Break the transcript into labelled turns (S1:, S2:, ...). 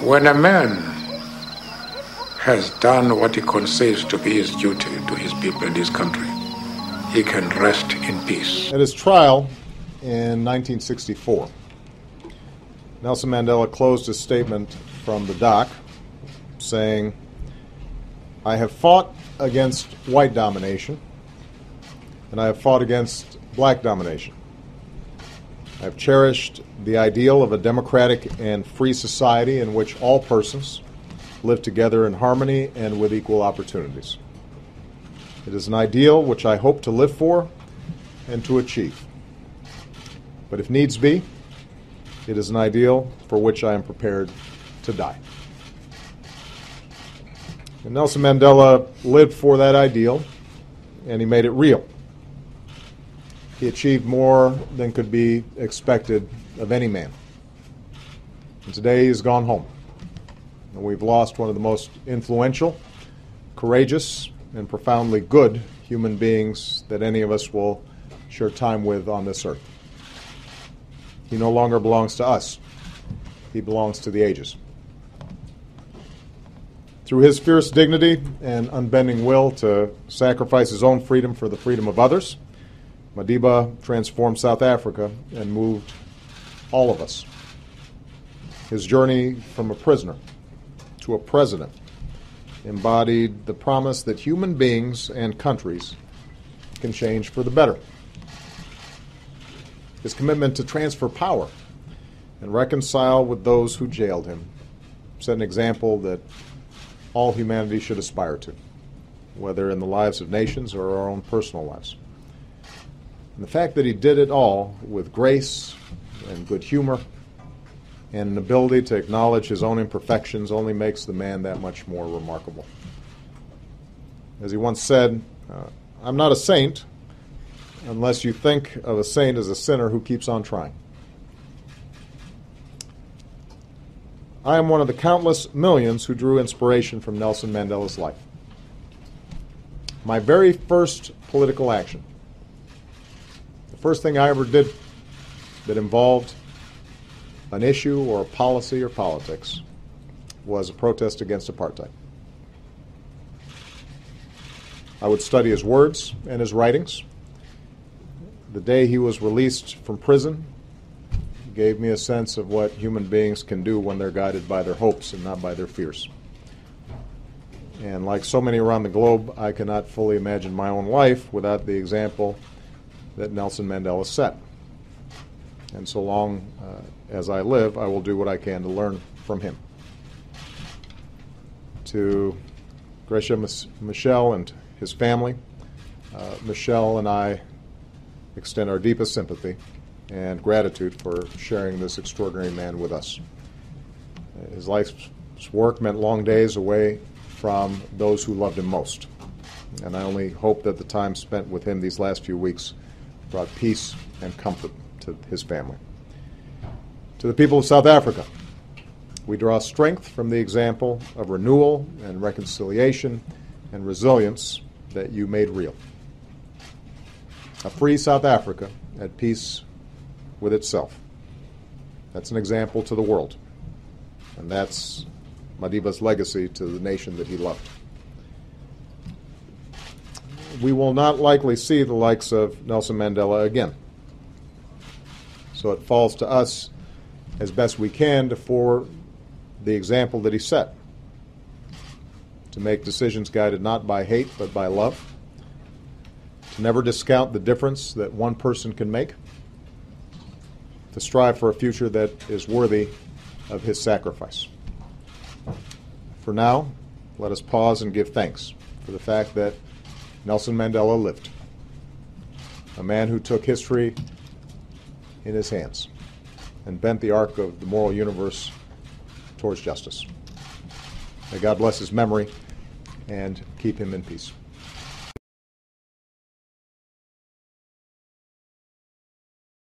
S1: When a man has done what he conceives to be his duty to his people and his country, he can rest in peace.
S2: At his trial in 1964, Nelson Mandela closed his statement from the dock saying, "I have fought against white domination, and I have fought against black domination. I have cherished the ideal of a democratic and free society in which all persons live together in harmony and with equal opportunities. It is an ideal which I hope to live for and to achieve. But if needs be, it is an ideal for which I am prepared to die." And Nelson Mandela lived for that ideal, and he made it real. He achieved more than could be expected of any man. And today he's gone home. And we've lost one of the most influential, courageous, and profoundly good human beings that any of us will share time with on this earth. He no longer belongs to us. He belongs to the ages. Through his fierce dignity and unbending will to sacrifice his own freedom for the freedom of others, Madiba transformed South Africa and moved all of us. His journey from a prisoner to a president embodied the promise that human beings and countries can change for the better. His commitment to transfer power and reconcile with those who jailed him set an example that all humanity should aspire to, whether in the lives of nations or our own personal lives. And the fact that he did it all with grace and good humor and an ability to acknowledge his own imperfections only makes the man that much more remarkable. As he once said, "I'm not a saint unless you think of a saint as a sinner who keeps on trying." I am one of the countless millions who drew inspiration from Nelson Mandela's life. My very first political action, the first thing I ever did that involved an issue or a policy or politics, was a protest against apartheid. I would study his words and his writings. The day he was released from prison gave me a sense of what human beings can do when they're guided by their hopes and not by their fears. And like so many around the globe, I cannot fully imagine my own life without the example that Nelson Mandela set. And so long as I live, I will do what I can to learn from him. To Gracia Michel and his family, Michelle and I extend our deepest sympathy and gratitude for sharing this extraordinary man with us. His life's work meant long days away from those who loved him most. And I only hope that the time spent with him these last few weeks brought peace and comfort to his family. To the people of South Africa, we draw strength from the example of renewal and reconciliation and resilience that you made real. A free South Africa at peace with itself. That's an example to the world. And that's Madiba's legacy to the nation that he loved. We will not likely see the likes of Nelson Mandela again. So it falls to us as best we can to forward the example that he set, to make decisions guided not by hate but by love, to never discount the difference that one person can make, to strive for a future that is worthy of his sacrifice. For now, let us pause and give thanks for the fact that Nelson Mandela lived, a man who took history in his hands and bent the arc of the moral universe towards justice. May God bless his memory and keep him in peace.